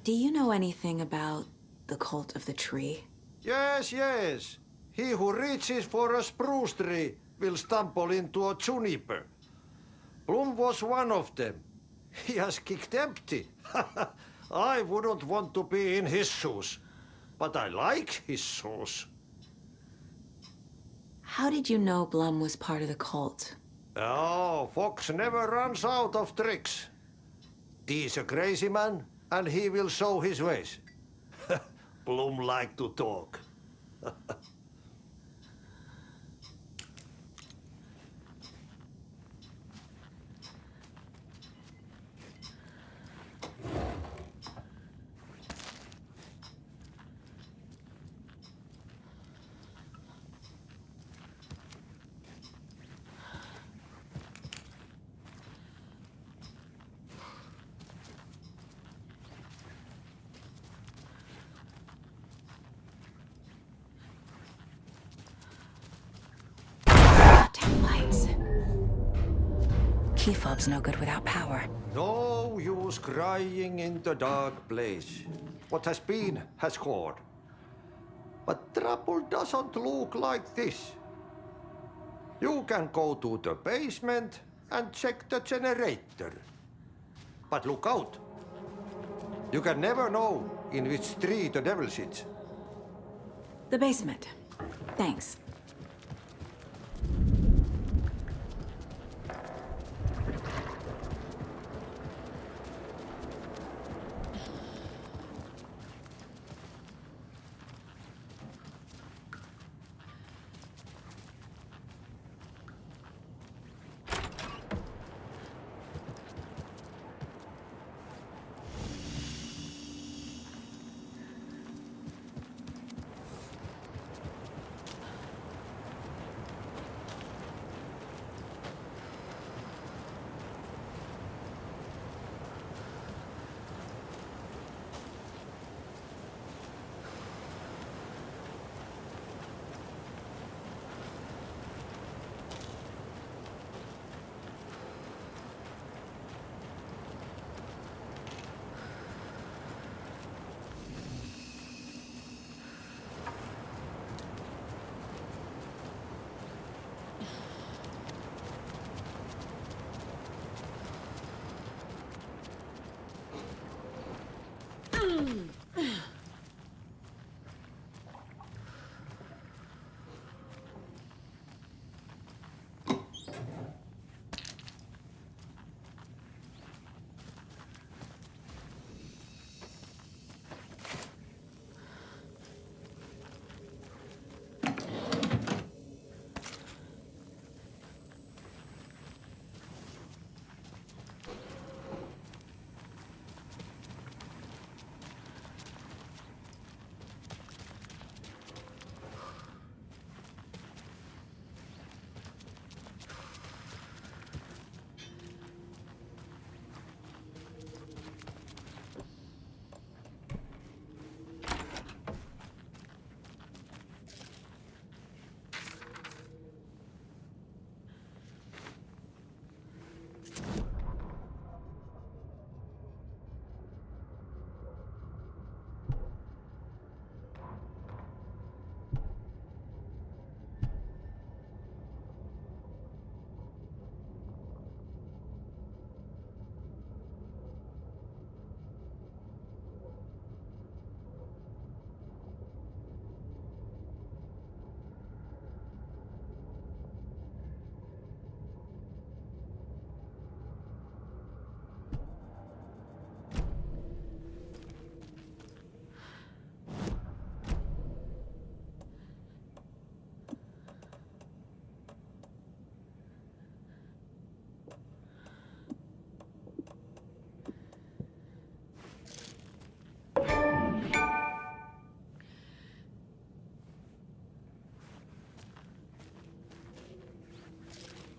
Do you know anything about the cult of the tree? Yes, yes. He who reaches for a spruce tree will stumble into a juniper. Bloom was one of them. He has kicked empty. I wouldn't want to be in his shoes. But I like his shoes. How did you know Blum was part of the cult? Oh, Fox never runs out of tricks. He's a crazy man, and he will show his ways. Bloom like to talk. Damn lights. Key fob's no good without power. No use crying in the dark place. What has been has gone. But trouble doesn't look like this. You can go to the basement and check the generator. But look out. You can never know in which tree the devil sits. The basement. Thanks.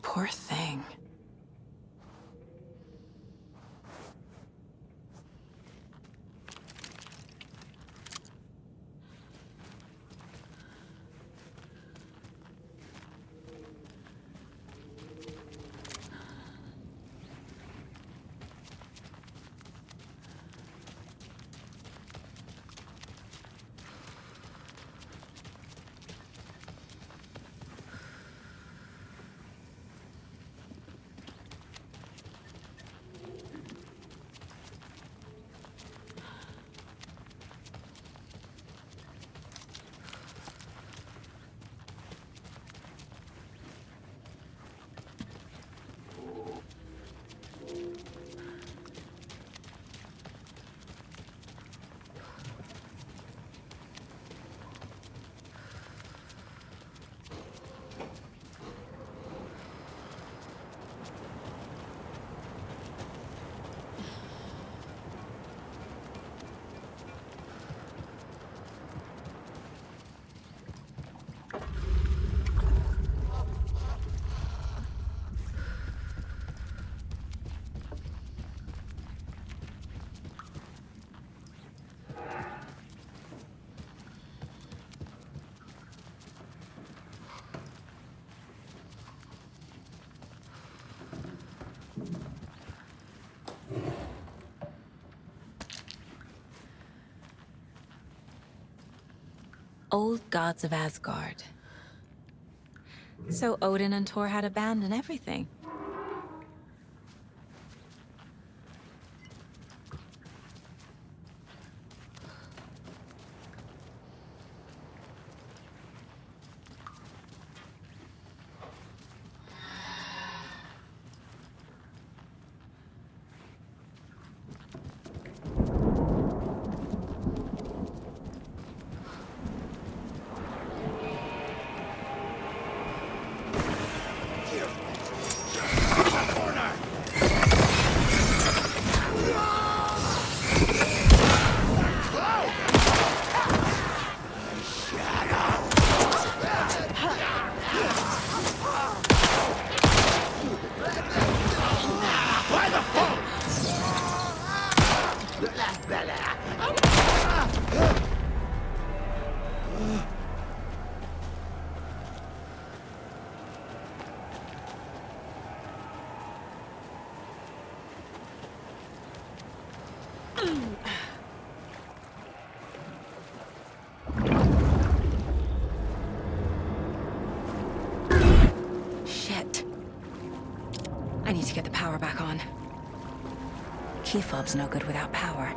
Poor thing. Old gods of Asgard. So Odin and Thor had a band and everything. Shit. I need to get the power back on. Key fob's no good without power.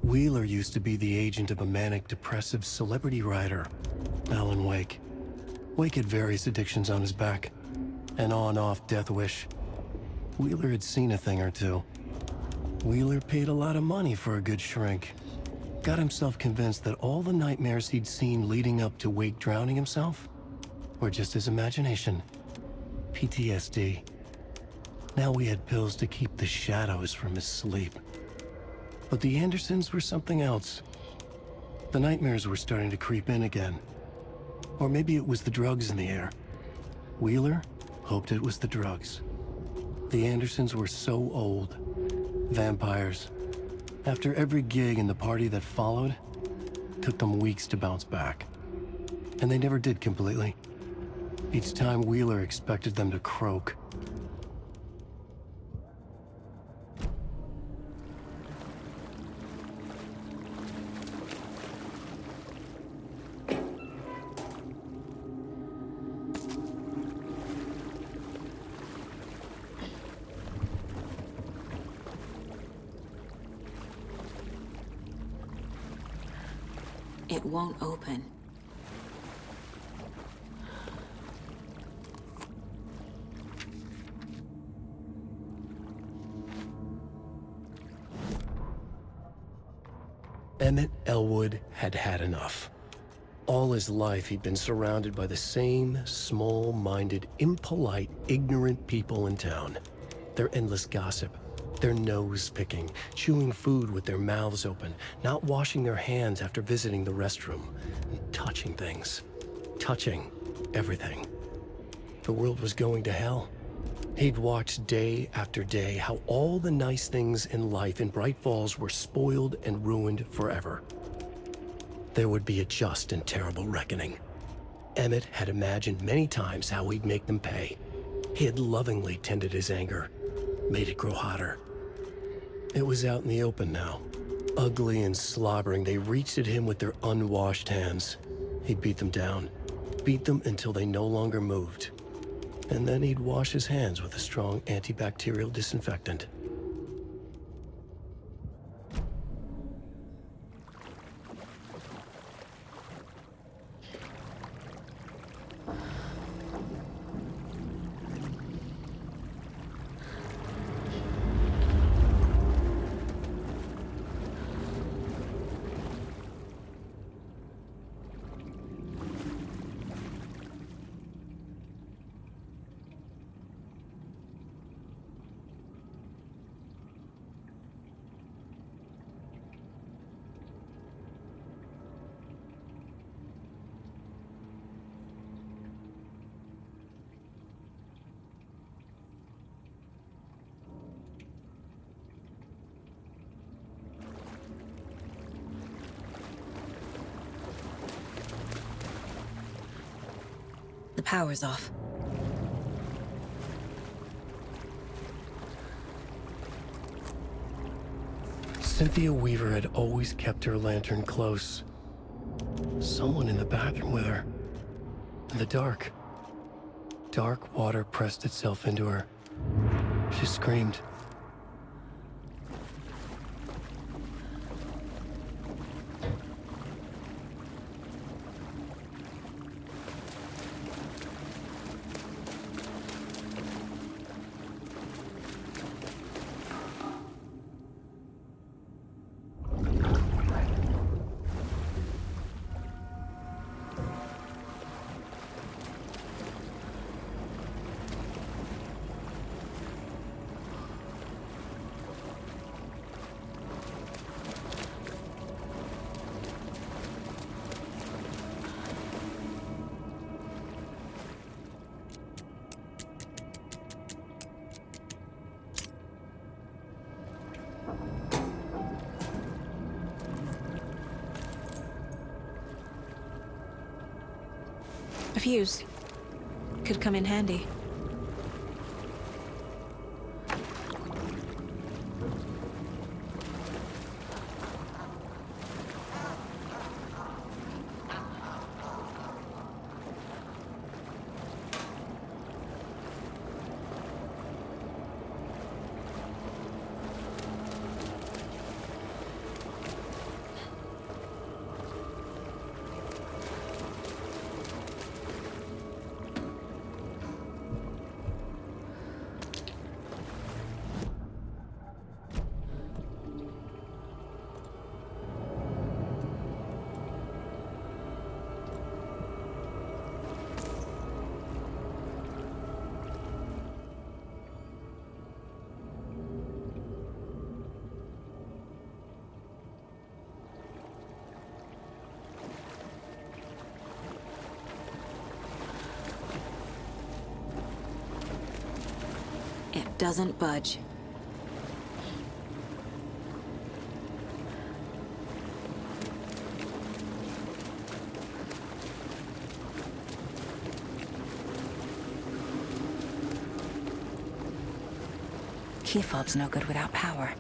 Wheeler used to be the agent of a manic-depressive celebrity writer, Alan Wake. Wake had various addictions on his back. An on-off death wish. Wheeler had seen a thing or two. Wheeler paid a lot of money for a good shrink. Got himself convinced that all the nightmares he'd seen leading up to Wake drowning himself were just his imagination. PTSD. Now we had pills to keep the shadows from his sleep. But the Andersons were something else. The nightmares were starting to creep in again. Or maybe it was the drugs in the air. Wheeler hoped it was the drugs. The Andersons were so old. Vampires. After every gig and the party that followed, took them weeks to bounce back. And they never did completely. Each time Wheeler expected them to croak. It won't open. Emmett Elwood had had enough. All his life, he'd been surrounded by the same small-minded, impolite, ignorant people in town. Their endless gossip, their nose-picking, chewing food with their mouths open, not washing their hands after visiting the restroom, and touching things. Touching everything. The world was going to hell. He'd watched day after day how all the nice things in life in Bright Falls were spoiled and ruined forever. There would be a just and terrible reckoning. Emmett had imagined many times how he'd make them pay. He had lovingly tended his anger, made it grow hotter. It was out in the open now. Ugly and slobbering, they reached at him with their unwashed hands. He'd beat them down, beat them until they no longer moved. And then he'd wash his hands with a strong antibacterial disinfectant. Power's off. Cynthia Weaver had always kept her lantern close. Someone in the bathroom with her. In the dark. Dark water pressed itself into her. She screamed. A fuse. Could come in handy. It doesn't budge. Key fob's no good without power.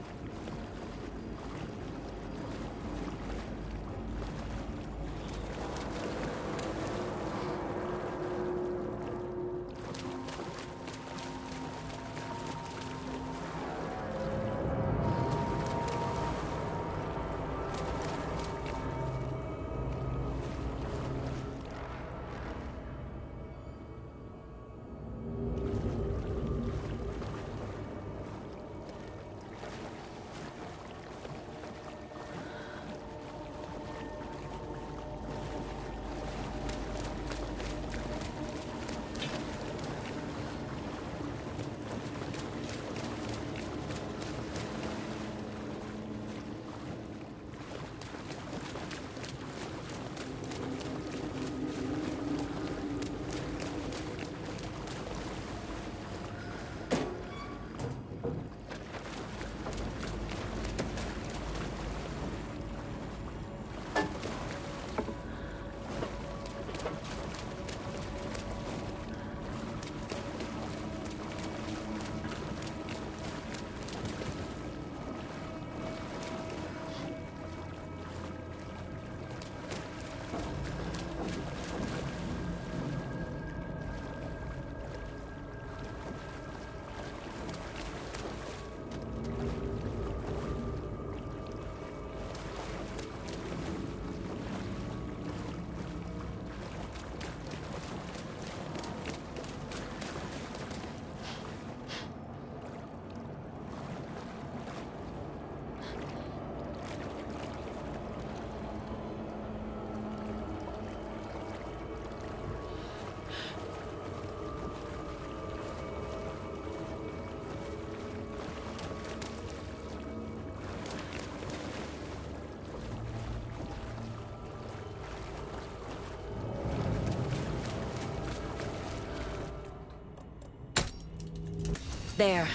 There.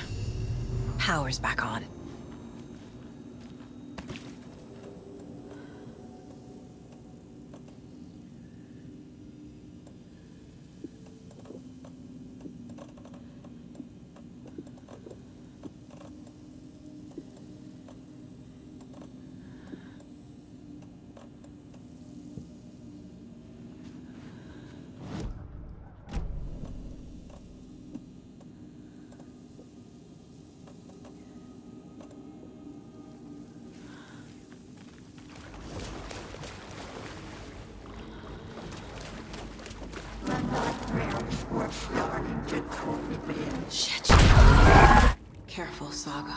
Power's back on. Shit. Careful, Saga.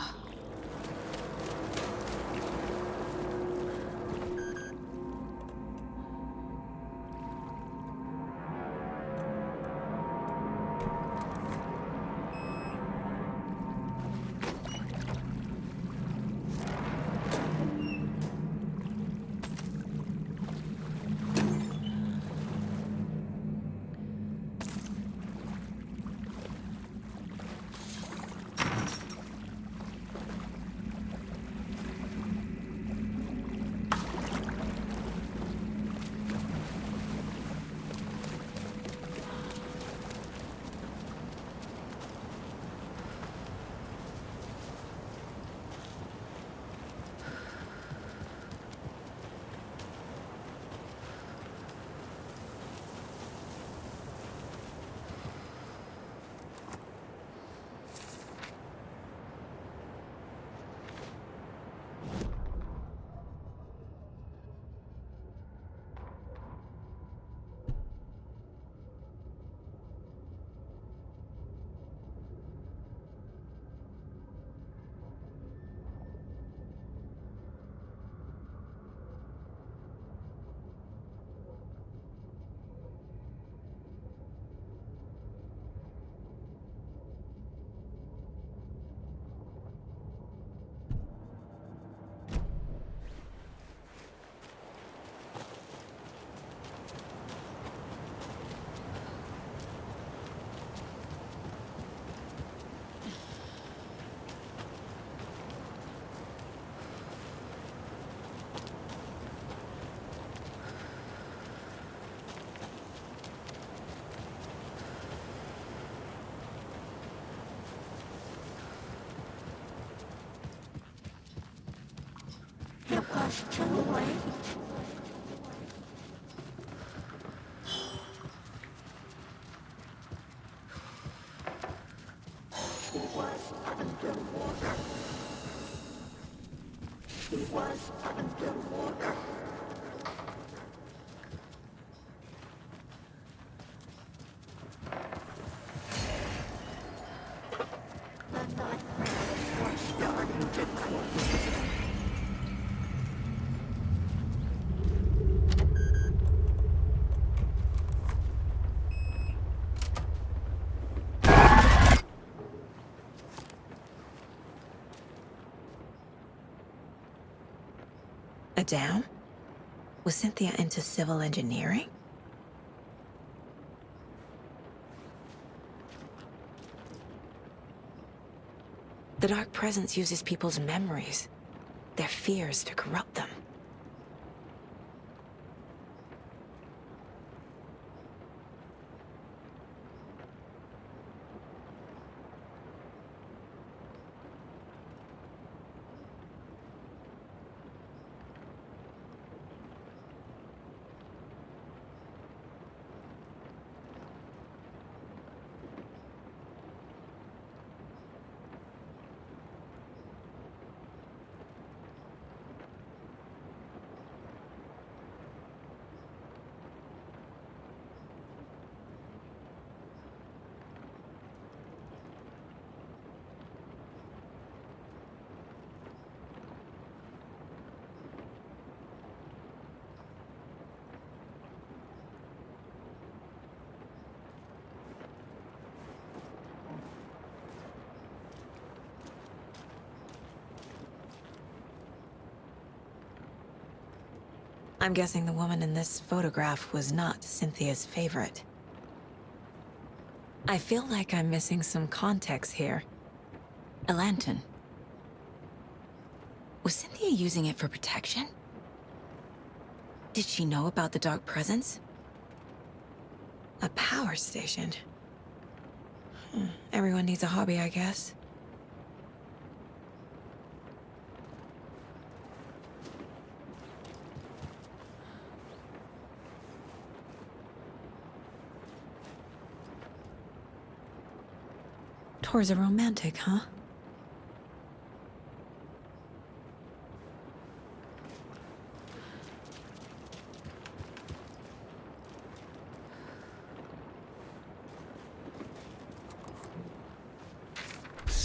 A dam? Was Cynthia into civil engineering? The Dark Presence uses people's memories, their fears to corrupt them. I'm guessing the woman in this photograph was not Cynthia's favorite. I feel like I'm missing some context here. A lantern. Was Cynthia using it for protection? Did she know about the Dark Presence? A power station. Everyone needs a hobby, I guess. Tor's a romantic, huh?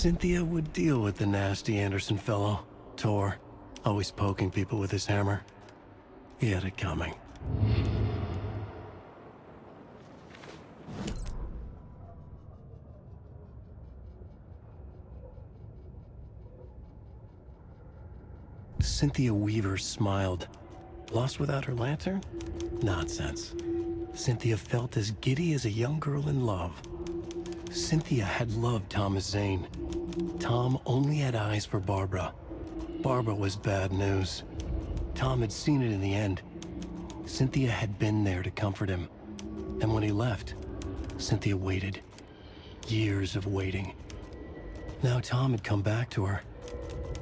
Cynthia would deal with the nasty Anderson fellow, Thor, always poking people with his hammer. He had it coming. Cynthia Weaver smiled. Lost without her lantern? Nonsense. Cynthia felt as giddy as a young girl in love. Cynthia had loved Thomas Zane. Tom only had eyes for Barbara. Barbara was bad news. Tom had seen it in the end. Cynthia had been there to comfort him. And when he left, Cynthia waited. Years of waiting. Now Tom had come back to her.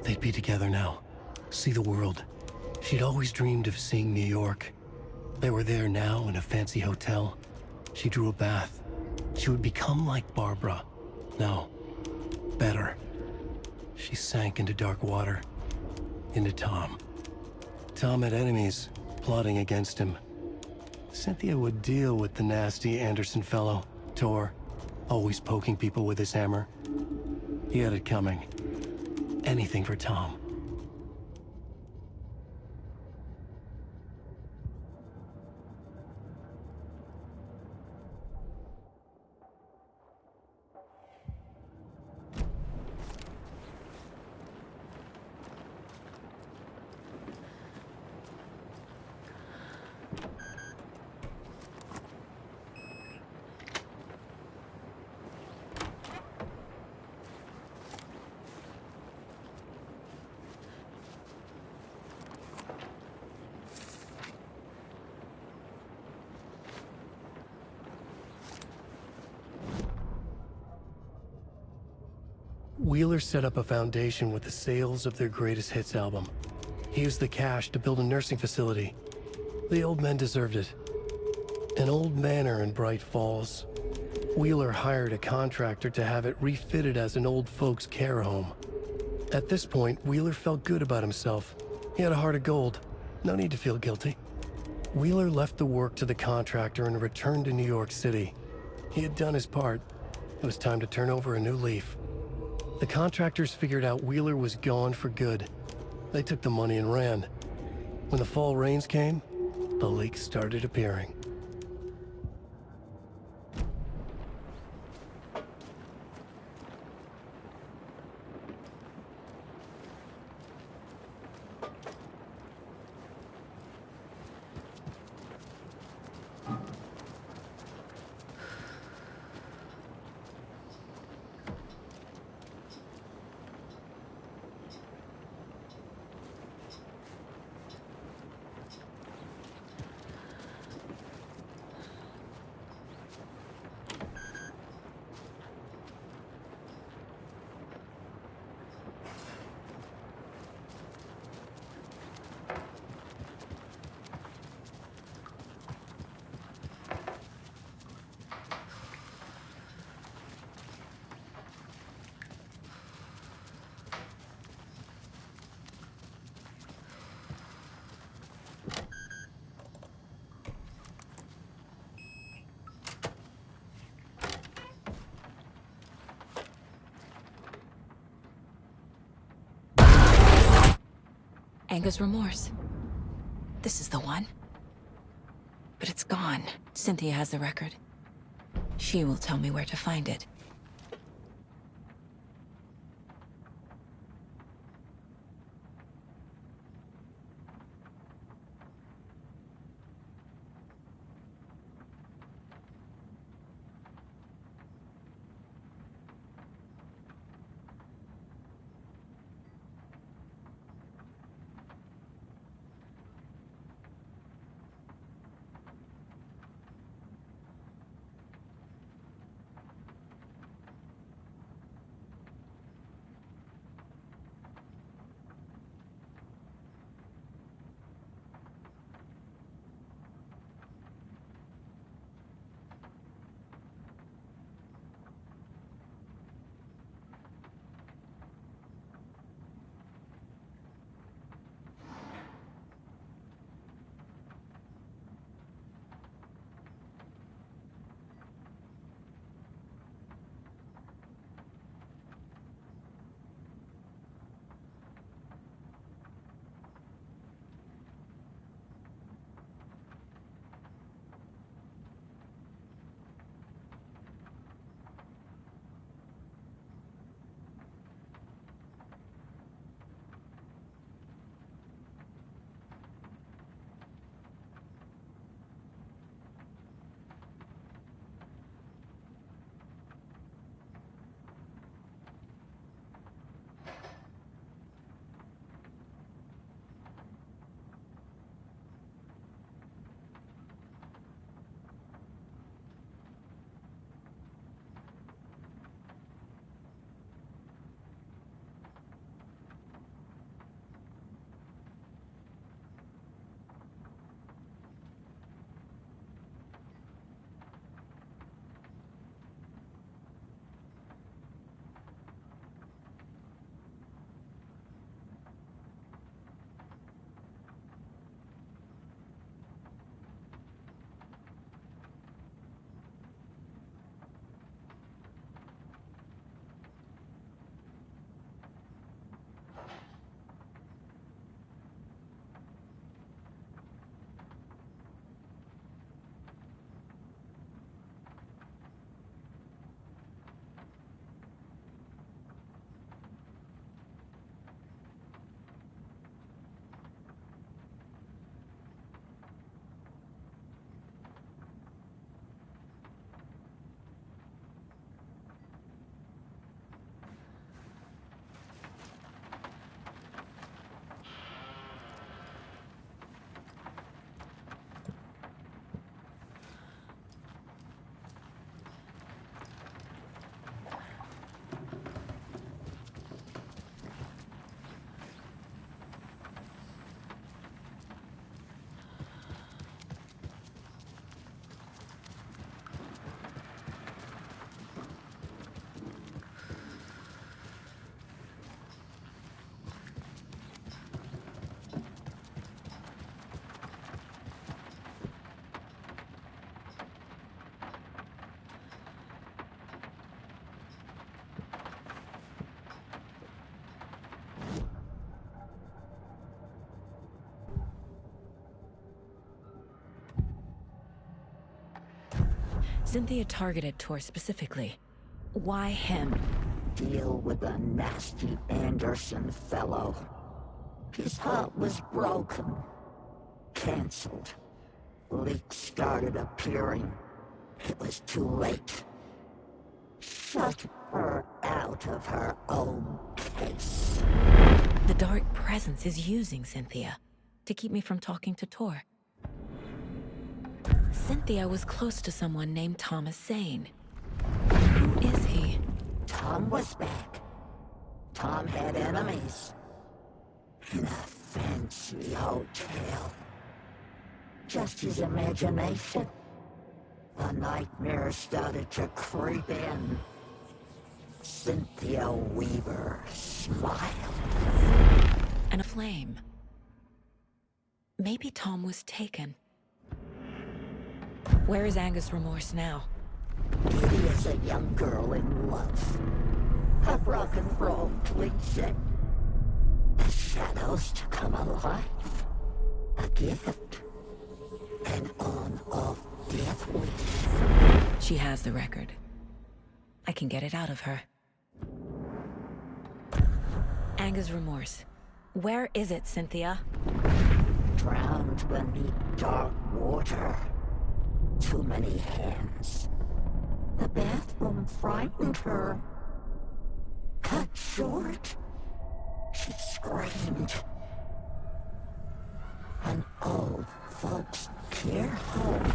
They'd be together now. See the world. She'd always dreamed of seeing New York. They were there now in a fancy hotel. She drew a bath. She would become like Barbara. No, better. She sank into dark water. Into Tom. Tom had enemies plotting against him. Cynthia would deal with the nasty Anderson fellow, Thor, always poking people with his hammer. He had it coming. Anything for Tom. Wheeler set up a foundation with the sales of their greatest hits album. He used the cash to build a nursing facility. The old men deserved it. An old manor in Bright Falls. Wheeler hired a contractor to have it refitted as an old folks' care home. At this point, Wheeler felt good about himself. He had a heart of gold. No need to feel guilty. Wheeler left the work to the contractor and returned to New York City. He had done his part. It was time to turn over a new leaf. The contractors figured out Wheeler was gone for good. They took the money and ran. When the fall rains came, the leaks started appearing. Anga's remorse. This is the one. But it's gone. Cynthia has the record. She will tell me where to find it. Cynthia targeted Tor specifically. Why him? Deal with the nasty Anderson fellow. His heart was broken. Cancelled. Leaks started appearing. It was too late. Shut her out of her own case. The dark presence is using Cynthia to keep me from talking to Tor. Cynthia was close to someone named Thomas Zane. Who is he? Tom was back. Tom had enemies. In a fancy hotel. Just his imagination. The nightmare started to creep in. Cynthia Weaver smiled. And a flame. Maybe Tom was taken. Where is Angus Remorse now? Kitty is a young girl in love. A rock and roll cliche. The shadows to come alive. A gift. An on-off death wish. She has the record. I can get it out of her. Angus Remorse. Where is it, Cynthia? Drowned beneath dark water. Too many hands. The bathroom frightened her. Cut short. She screamed. An old folks' care home.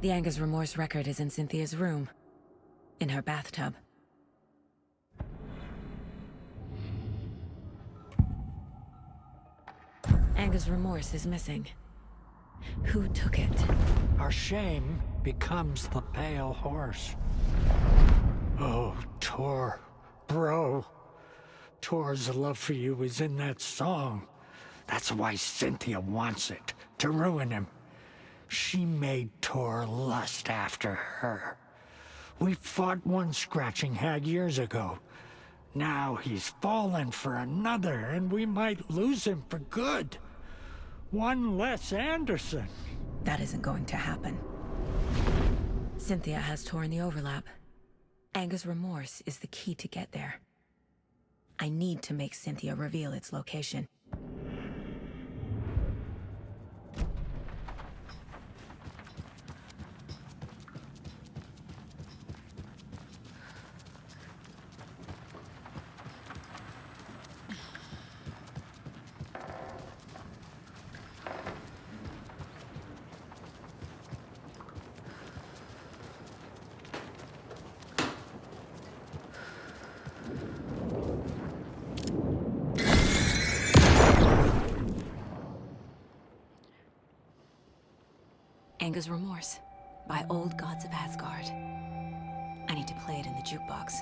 The Angus Remorse record is in Cynthia's room. In her bathtub. Angus Remorse is missing. Who took it? Our shame becomes the pale horse. Oh, Tor. Bro. Tor's love for you is in that song. That's why Cynthia wants it, to ruin him. She made Tor lust after her. We fought one scratching hag years ago. Now he's fallen for another, and we might lose him for good. One less Anderson. That isn't going to happen. Cynthia has Tor in the overlap. Angus Remorse is the key to get there. I need to make Cynthia reveal its location. Angus Remorse, by Old Gods of Asgard. I need to play it in the jukebox.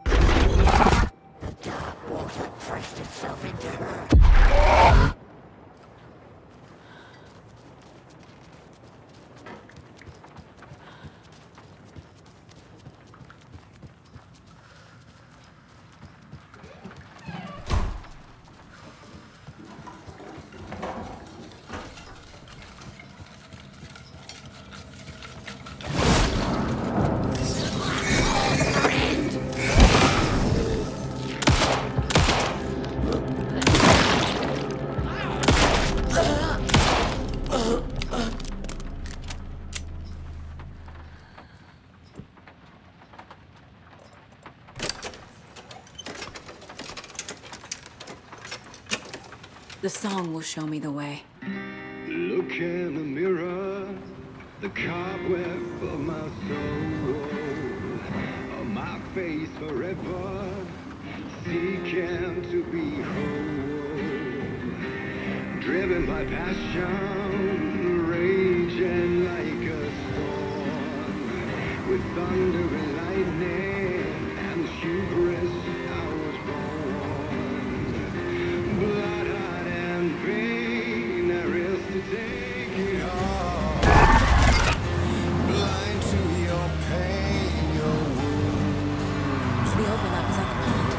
The dark water pressed itself into her. The song will show me the way. Look in the mirror, the cobweb of my soul, of my face forever, seeking to be whole, driven by passion, raging like a storm, with thunder and lightning and hubris I was born, blood and pain, there is to take it all. Blind to your pain, your wounds. The overlap is at the pond.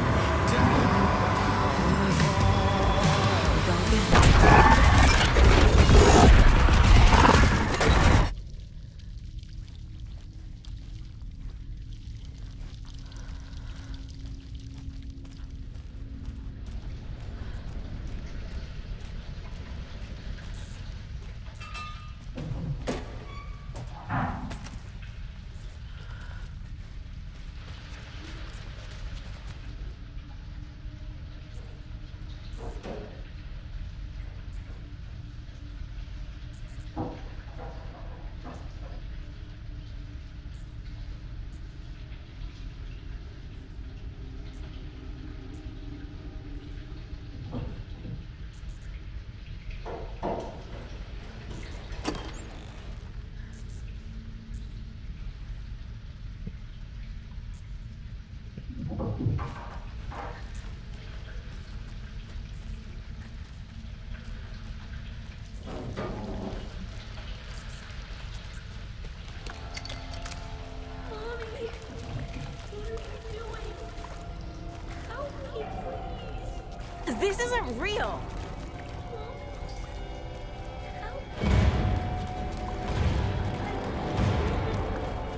This isn't real!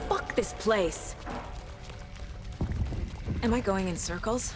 Fuck this place! Am I going in circles?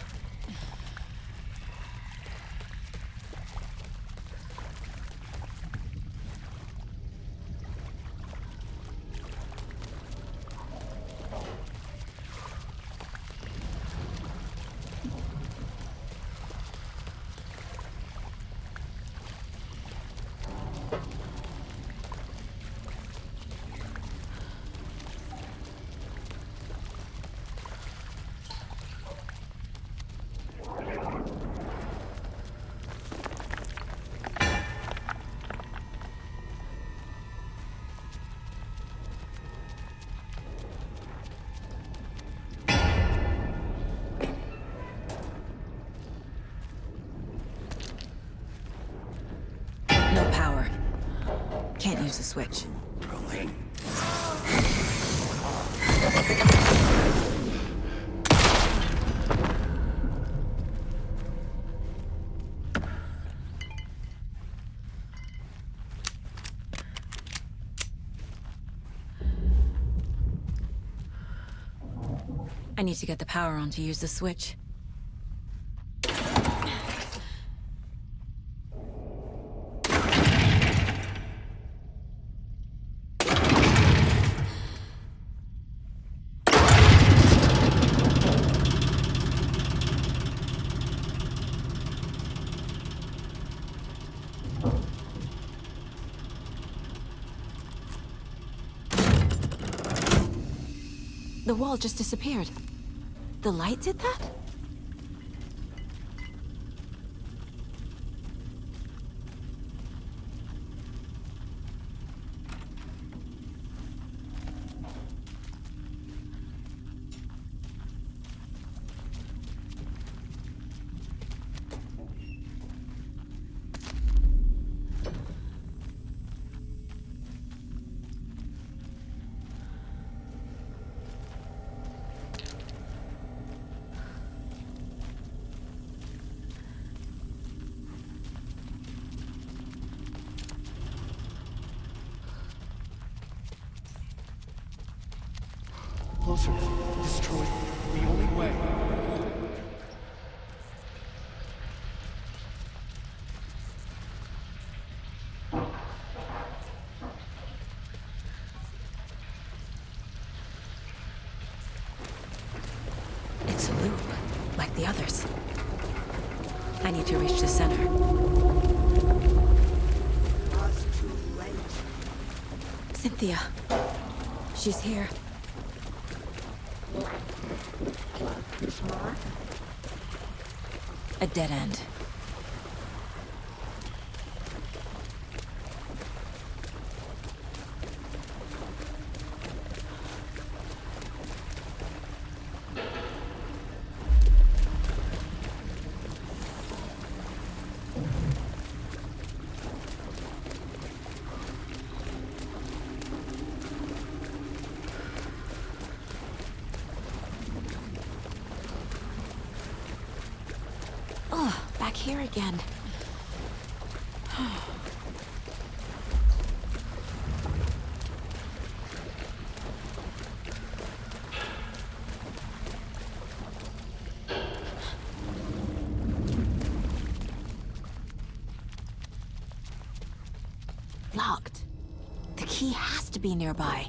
No power. Can't use the switch. I need to get the power on to use the switch. The wall just disappeared. The light did that? Closer. Destroy the only way. It's a loop, like the others. I need to reach the center. Was too late. Cynthia. She's here. Smart. A dead end. Oh, back here again. Locked. The key has to be nearby.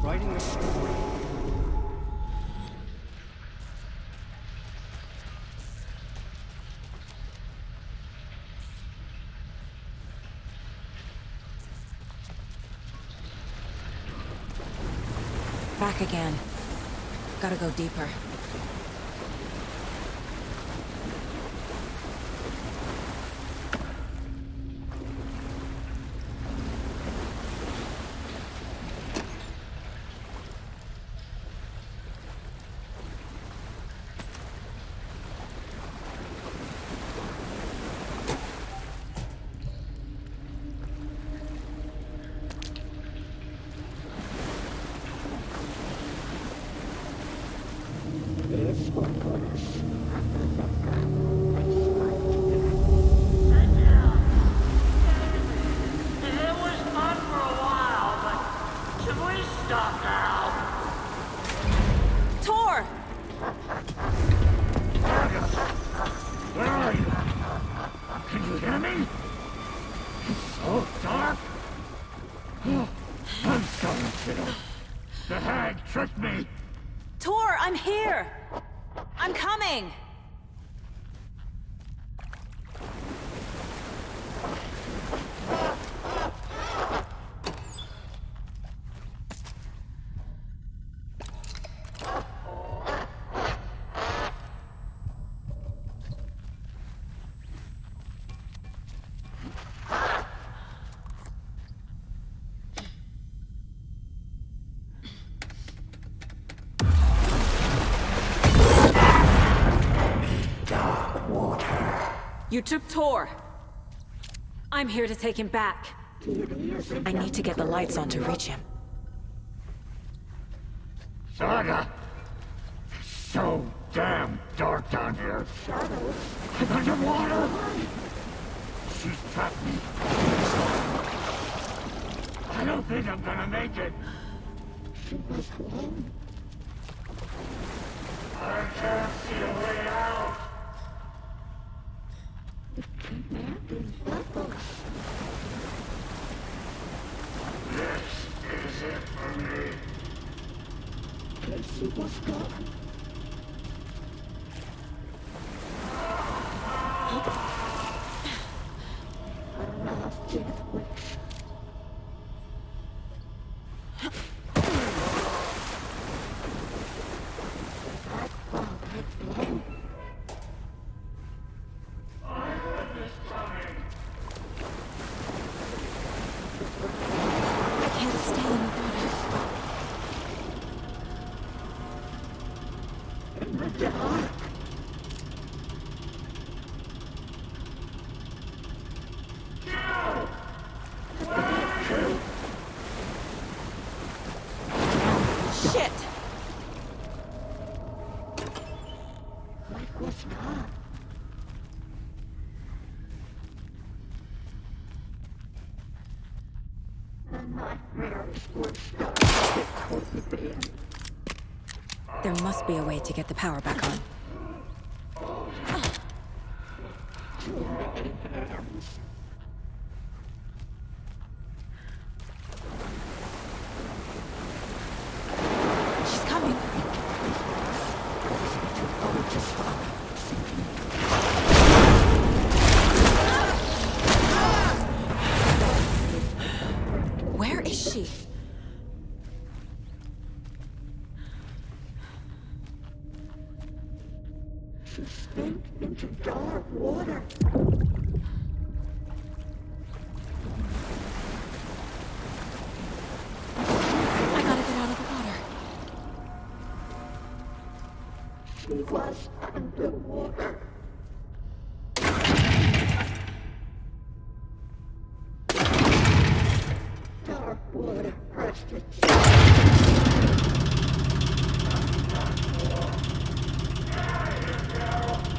Writing a story. Back again. Gotta go deeper. It was fun for a while, but should we stop now? Tor! Where are you? Can you hear me? It's so dark. Oh, I'm sorry, kiddo. The hag tricked me. Tor, I'm here! I'm coming! You took Tor. I'm here to take him back. I need to get the lights on to reach him. Saga! It's so damn dark down here. I'm underwater. She's trapped me. I don't think I'm gonna make it. I can't see a way out. This is it for me. I can't stay in the water. Shit! The nightmares were starting to creep in. There must be a way to get the power back on. She's coming. Where is she? She sank into dark water. I gotta get out of the water. She was underwater. Dark water pressed its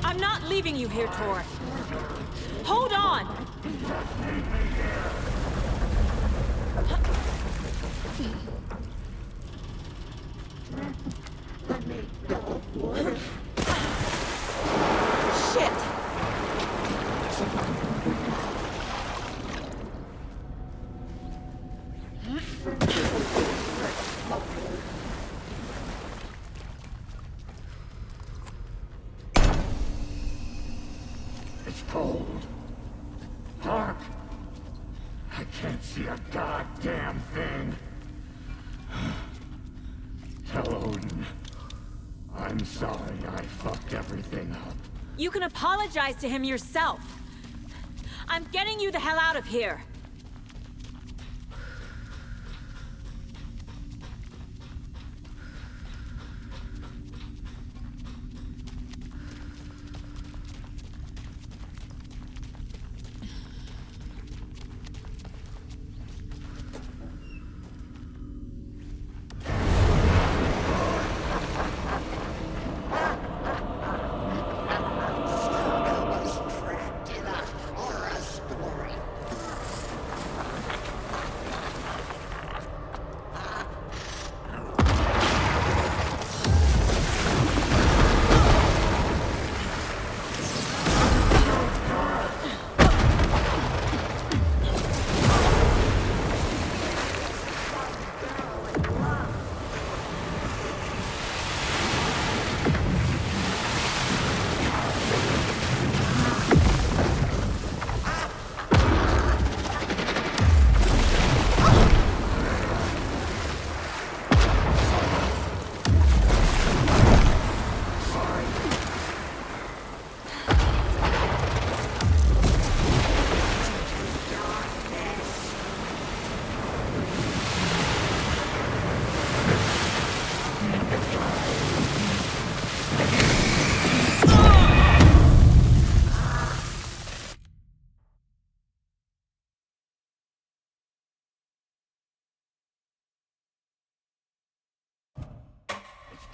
I'm not leaving you here, Tor. Hold on! Shit! It's cold. Dark. I can't see a goddamn thing. Tell Odin. I'm sorry I fucked everything up. You can apologize to him yourself. I'm getting you the hell out of here.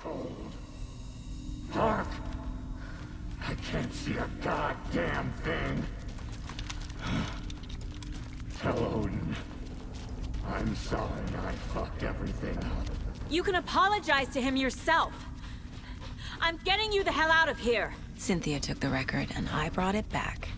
Cold. Dark. I can't see a goddamn thing. Tell Odin. I'm sorry I fucked everything up. You can apologize to him yourself. I'm getting you the hell out of here. Cynthia took the record and I brought it back.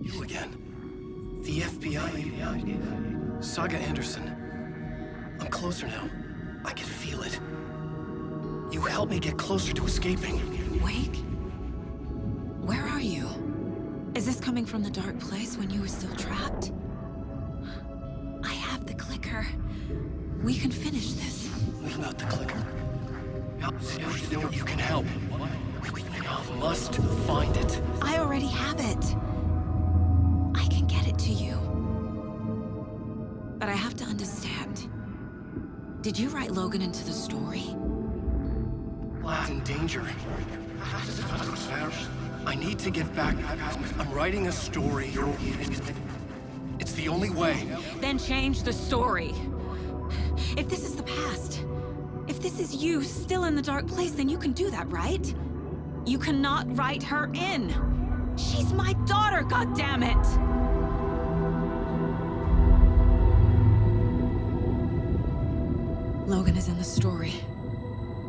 You again. The FBI. Saga Anderson. I'm closer now. I can feel it. you help me get closer to escaping? Wake? Where are you? Is this coming from the dark place when you were still trapped? I have the clicker. We can finish this. Without the clicker? You can help. I must find it. I already have it. I can get it to you. But I have to understand. Did you write Logan into the story? Lad's in danger. I need to get back. I'm writing a story. It's the only way. Then change the story. If this is the past, if this is you still in the dark place, then you can do that, right? You cannot write her in. She's my daughter, goddammit! Logan is in the story.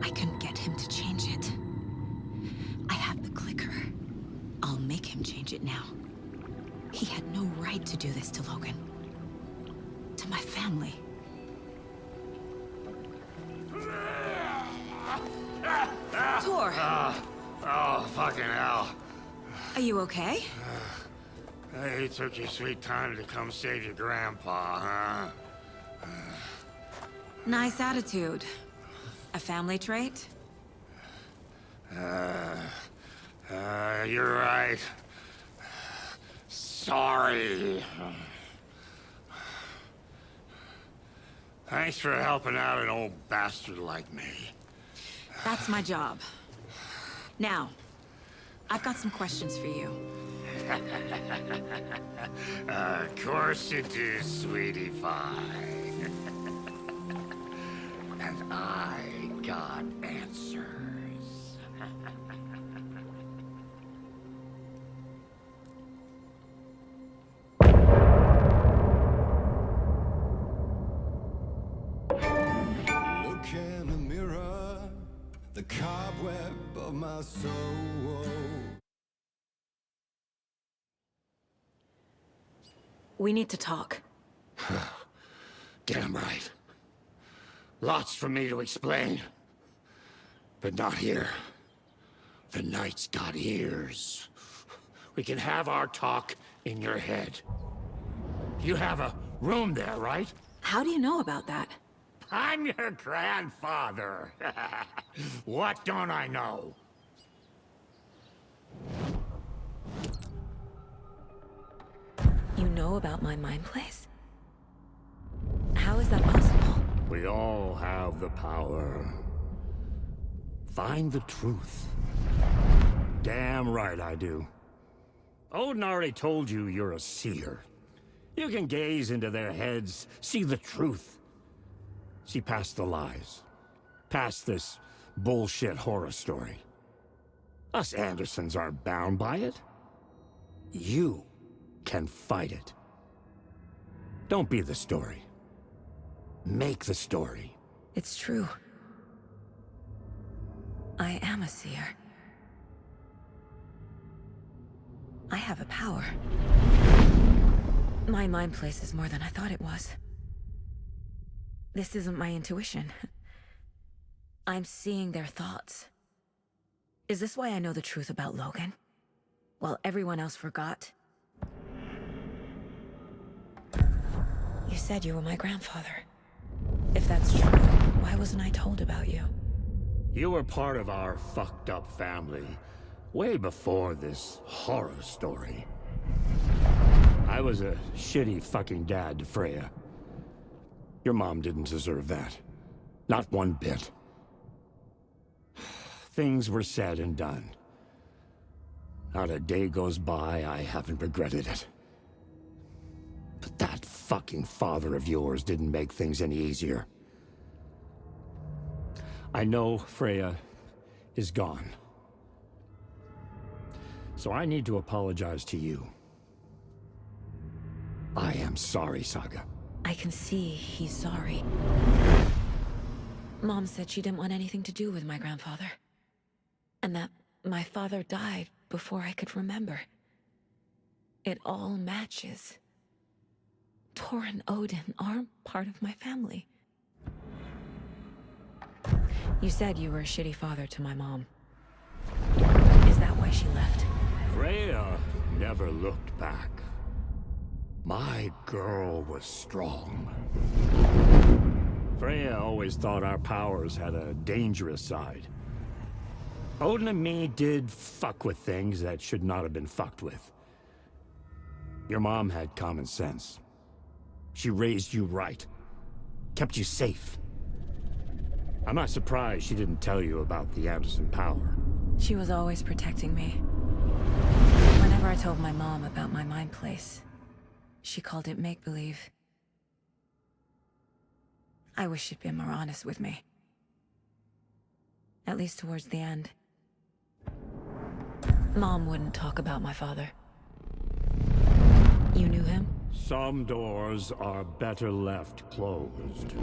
I can get him to change it. I have the clicker. I'll make him change it now. He had no right to do this to Logan. To my family. Thor! Oh, fucking hell. Are you okay? Hey, you took your sweet time to come save your grandpa, huh? Nice attitude. A family trait? You're right. Sorry. Thanks for helping out an old bastard like me. That's my job. Now, I've got some questions for you. Of course you do, sweetie pie. And I got answers. Look in the mirror, the cobweb of my soul. We need to talk. Damn right. Lots for me to explain. But not here. The night's got ears. We can have our talk in your head. You have a room there, right? How do you know about that? I'm your grandfather. What don't I know? You know about my mind place? How is that possible? We all have the power. Find the truth. Damn right I do. Odin already told you you're a seer. You can gaze into their heads, see the truth. See past the lies. Past this bullshit horror story. Us Andersons aren't bound by it. You can fight it. Don't be the story. Make the story. It's true. I am a seer. I have a power. My mind place is more than I thought it was. This isn't my intuition. I'm seeing their thoughts. Is this why I know the truth about Logan? While everyone else forgot? You said you were my grandfather. If that's true, why wasn't I told about you? You were part of our fucked up family, way before this horror story. I was a shitty fucking dad to Freya. Your mom didn't deserve that. Not one bit. Things were said and done. Not a day goes by I haven't regretted it. But that fucking father of yours didn't make things any easier. I know Freya is gone. So I need to apologize to you. I am sorry, Saga. I can see he's sorry. Mom said she didn't want anything to do with my grandfather. And that my father died before I could remember. It all matches. Thor and Odin are part of my family. You said you were a shitty father to my mom. Is that why she left? Freya never looked back. My girl was strong. Freya always thought our powers had a dangerous side. Odin and me did fuck with things that should not have been fucked with. Your mom had common sense. She raised you right. Kept you safe. I'm not surprised she didn't tell you about the Anderson power. She was always protecting me. Whenever I told my mom about my mind place, she called it make-believe. I wish she'd been more honest with me. At least towards the end. Mom wouldn't talk about my father. You knew him? Some doors are better left closed.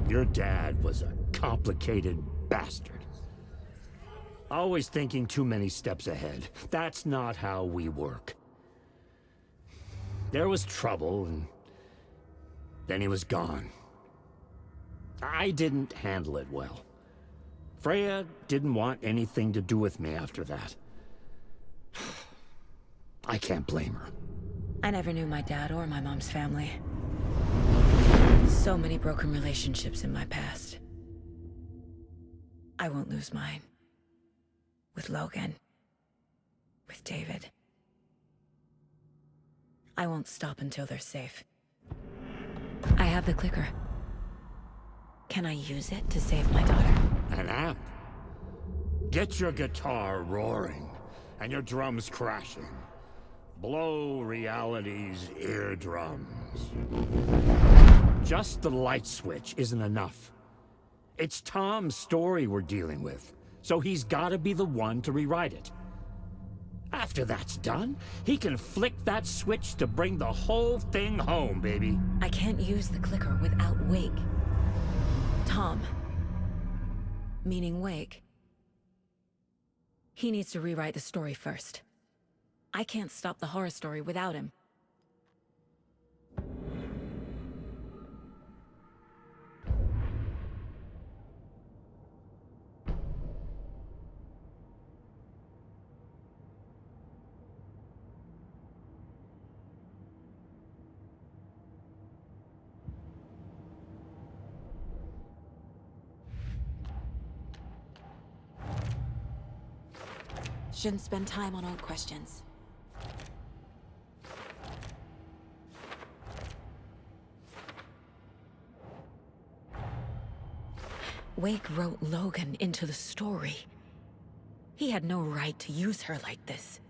Your dad was a complicated bastard. Always thinking too many steps ahead. That's not how we work. There was trouble, and then he was gone. I didn't handle it well. Freya didn't want anything to do with me after that. I can't blame her. I never knew my dad or my mom's family. So many broken relationships in my past. I won't lose mine. With Logan. With David. I won't stop until they're safe. I have the clicker. Can I use it to save my daughter? An amp? Get your guitar roaring, and your drums crashing. Blow reality's eardrums. Just the light switch isn't enough. It's Tom's story we're dealing with, so he's gotta be the one to rewrite it. After that's done, he can flick that switch to bring the whole thing home, baby. I can't use the clicker without Wake. Tom. Meaning Wake. He needs to rewrite the story first. I can't stop the horror story without him. Shouldn't spend time on old questions. Wake wrote Logan into the story. He had no right to use her like this.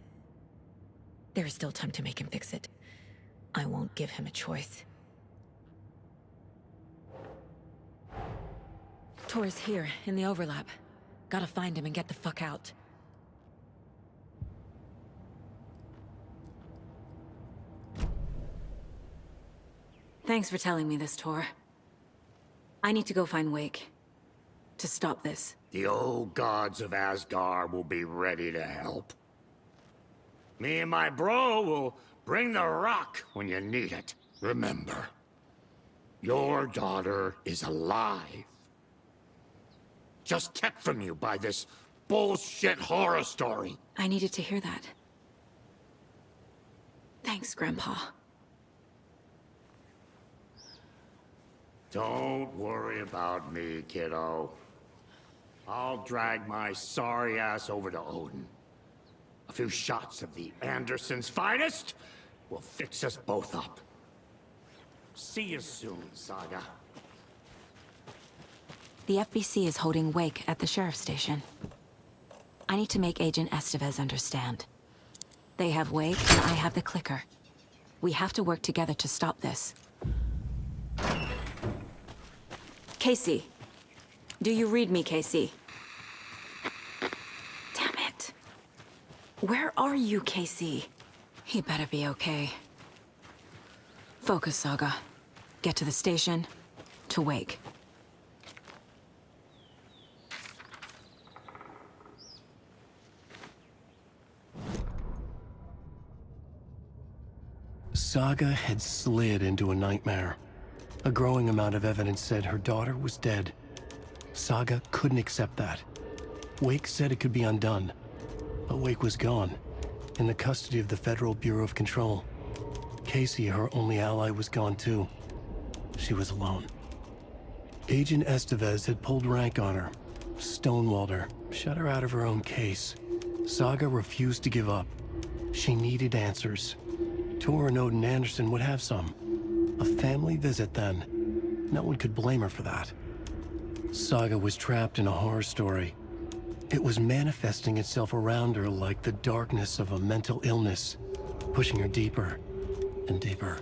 There is still time to make him fix it. I won't give him a choice. Thor's here, in the overlap. Gotta find him and get the fuck out. Thanks for telling me this, Thor. I need to go find Wake. To stop this. The old gods of Asgard will be ready to help. Me and my bro will bring the rock when you need it. Remember, your daughter is alive. Just kept from you by this bullshit horror story. I needed to hear that. Thanks, Grandpa. Don't worry about me, kiddo. I'll drag my sorry ass over to Odin. A few shots of the Andersons' finest will fix us both up. See you soon, Saga. The FBC is holding Wake at the sheriff's station. I need to make Agent Estevez understand. They have Wake, and I have the clicker. We have to work together to stop this. Casey. Do you read me, Casey? Damn it. Where are you, Casey? He better be okay. Focus, Saga. Get to the station, to Wake. Saga had slid into a nightmare. A growing amount of evidence said her daughter was dead. Saga couldn't accept that. Wake said it could be undone, but Wake was gone, in the custody of the Federal Bureau of Control. Casey, her only ally, was gone too. She was alone. Agent Estevez had pulled rank on her, stonewalled her, shut her out of her own case. Saga refused to give up. She needed answers. Tor and Odin Anderson would have some. A family visit then. No one could blame her for that. Saga was trapped in a horror story. It was manifesting itself around her like the darkness of a mental illness, pushing her deeper and deeper.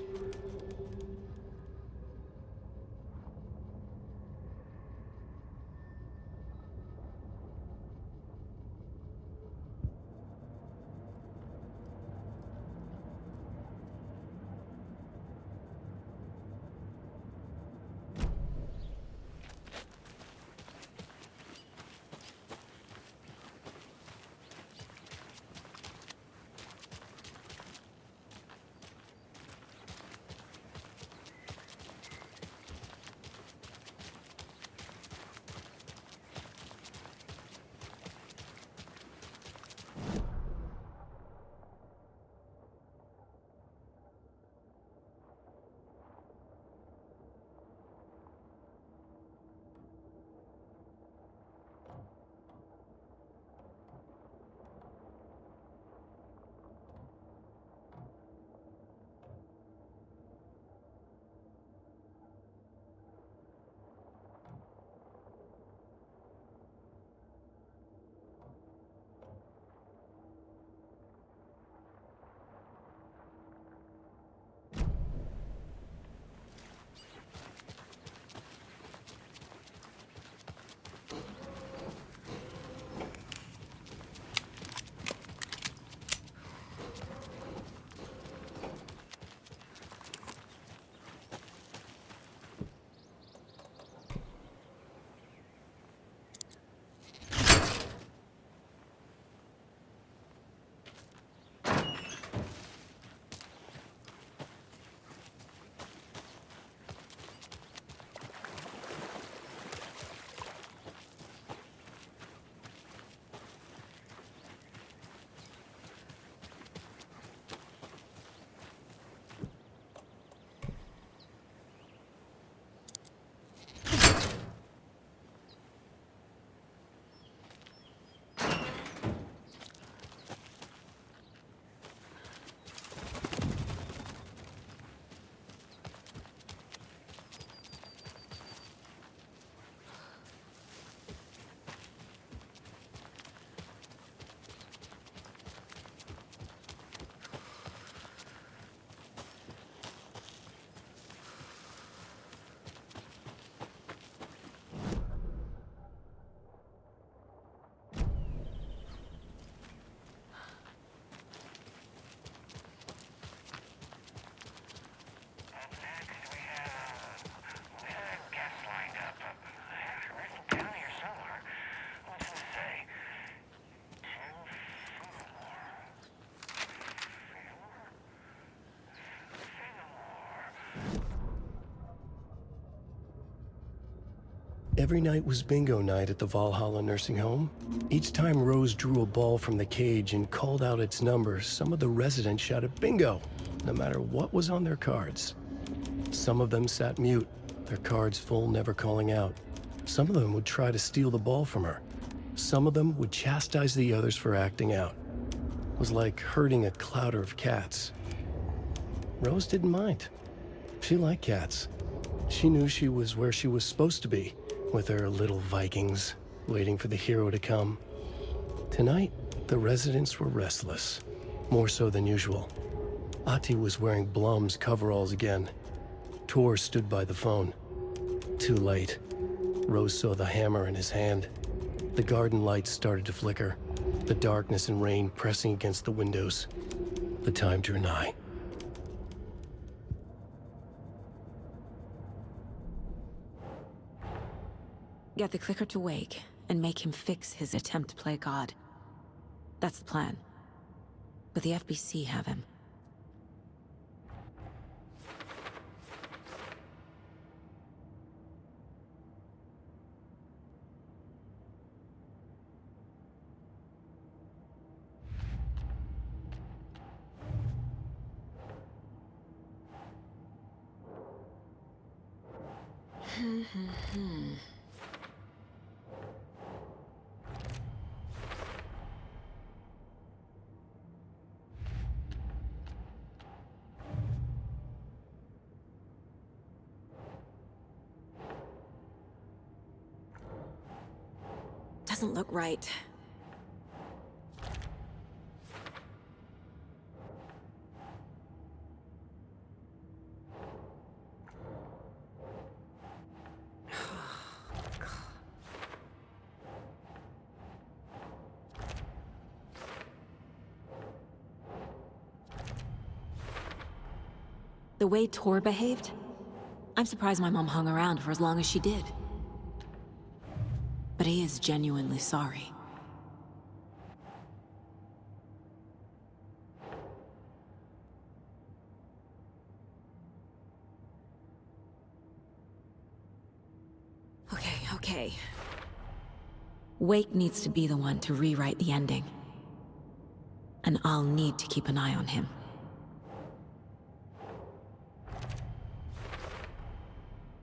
Every night was bingo night at the Valhalla nursing home. Each time Rose drew a ball from the cage and called out its number, some of the residents shouted bingo, no matter what was on their cards. Some of them sat mute, their cards full, never calling out. Some of them would try to steal the ball from her. Some of them would chastise the others for acting out. It was like herding a clouder of cats. Rose didn't mind. She liked cats. She knew she was where she was supposed to be, with her little Vikings, waiting for the hero to come. Tonight, the residents were restless, more so than usual. Ahti was wearing Blum's coveralls again. Tor stood by the phone. Too late. Rose saw the hammer in his hand. The garden lights started to flicker, the darkness and rain pressing against the windows. The time drew nigh. Get the clicker to Wake, and make him fix his attempt to play God. That's the plan. But the FBC have him. Doesn't look right. The way Tor behaved? I'm surprised my mom hung around for as long as she did. But he is genuinely sorry. Okay. Wake needs to be the one to rewrite the ending. And I'll need to keep an eye on him.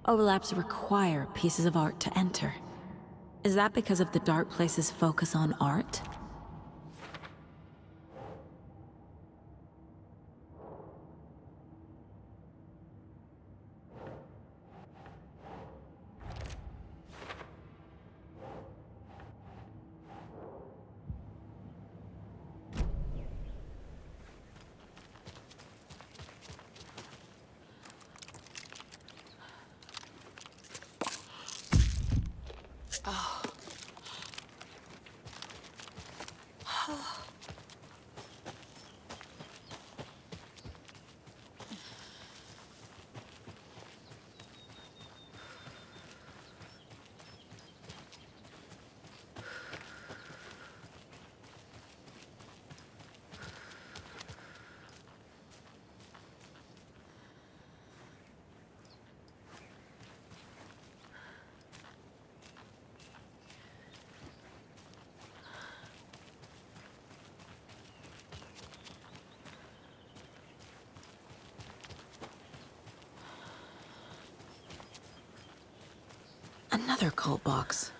Overlaps require pieces of art to enter. Is that because of the Dark Place's focus on art? Another cult box.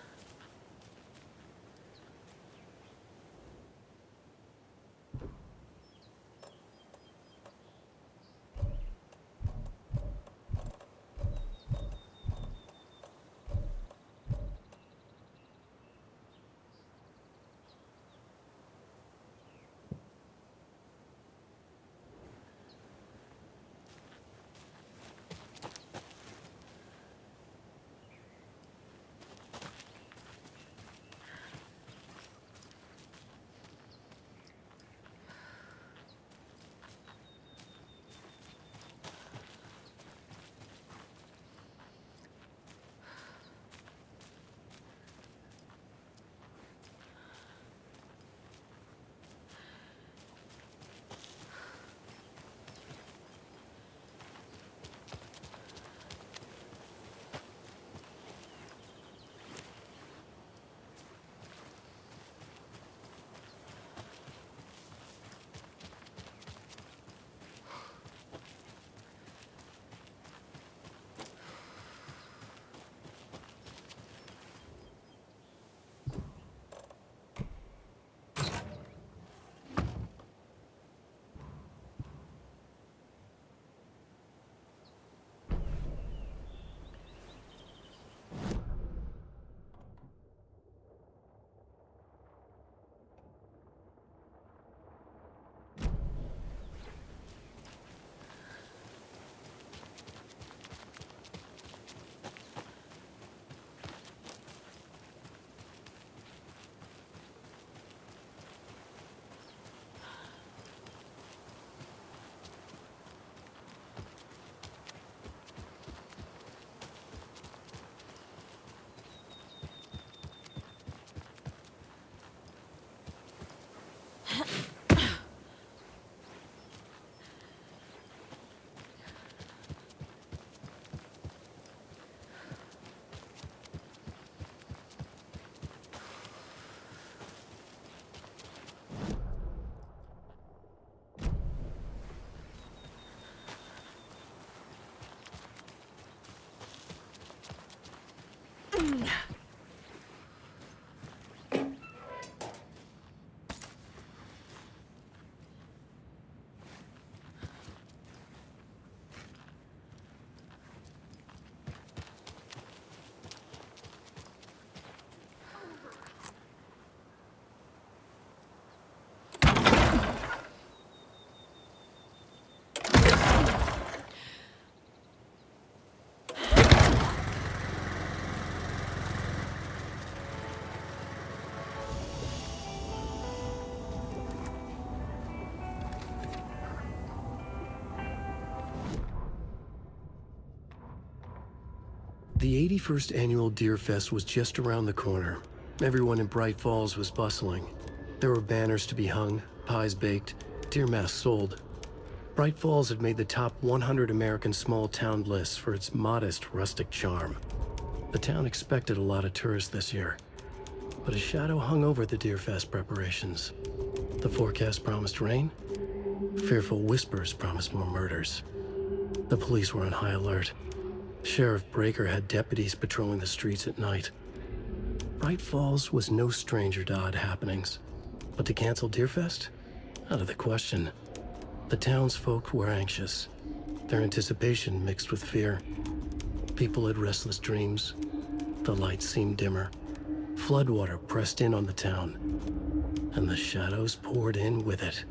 The 81st annual Deer Fest was just around the corner. Everyone in Bright Falls was bustling. There were banners to be hung, pies baked, deer masks sold. Bright Falls had made the top 100 American small town lists for its modest, rustic charm. The town expected a lot of tourists this year, but a shadow hung over the Deer Fest preparations. The forecast promised rain. Fearful whispers promised more murders. The police were on high alert. Sheriff Breaker had deputies patrolling the streets at night. Bright Falls was no stranger to odd happenings, but to cancel Deerfest? Out of the question. The townsfolk were anxious, their anticipation mixed with fear. People had restless dreams. The lights seemed dimmer. Floodwater pressed in on the town, and the shadows poured in with it.